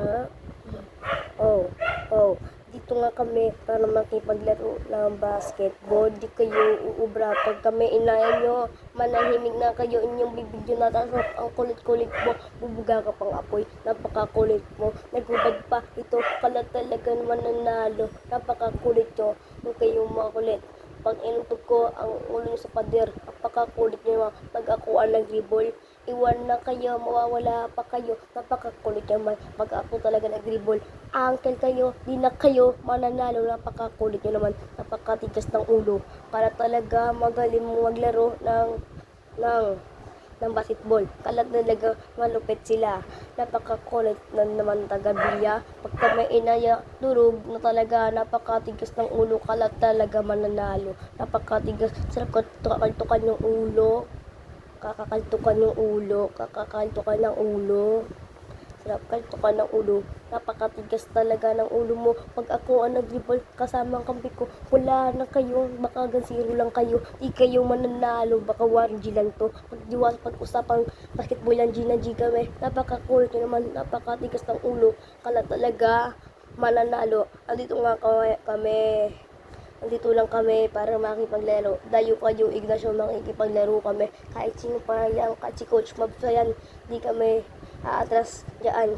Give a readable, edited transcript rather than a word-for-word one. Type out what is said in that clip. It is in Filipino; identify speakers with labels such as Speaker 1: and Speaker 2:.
Speaker 1: Ha? Oh, oh. Dito nga kami para makipaglaro ng basketball. Di kayo uubra. Pag kami inayan nyo, manahimik na kayo. Inyong bibidyo na. Tapos ang kulit-kulit mo. Bubuga ka pang apoy. Napakakulit mo. Nagubad pa. Ito pala talaga mananalo. Napakakulit nyo. Huwag kayong makulit. Pag inutok ko ang ulo nyo sa pader, napakakulit nyo. Pag ako ang nag-dribble, iwan na kayo, mawawala pa kayo. Napakakulit naman. Pag ako talaga nag-dribble, uncle kayo, di na kayo mananalo. Napakakulit nyo naman. Napakatigas ng ulo. Para talaga magaling mo maglaro ng basketball. Kalat talaga malupit sila. Napakakulit na naman taga-bilya. Pagka may inaya, durog na talaga. Napakatigas ng ulo. Kalat talaga mananalo. Napakatigas. Sarap kakaltukan yung ulo. Kakakaltukan yung ulo. Kakakaltukan ng ulo. Sarap kaltukan ng ulo. Napakatigas talaga ng ulo mo. Pag ako ang nag-dribble kasama ang kampi ko, wala na kayo. Baka hanggang 0 lang kayo. Di kayo mananalo. Baka 1G lang to. Pag-usapang basketball lang, G na G kami. Napakakulit nyo naman. Napakatigas ng ulo. Kala talaga mananalo. Andito nga kami. Andito lang kami para makipaglaro. Dayo kayo, Ignacio, makikipaglaro kami. Kahit sino pa yan, kahit si Coach Mabs yan, di kami aatras dyan.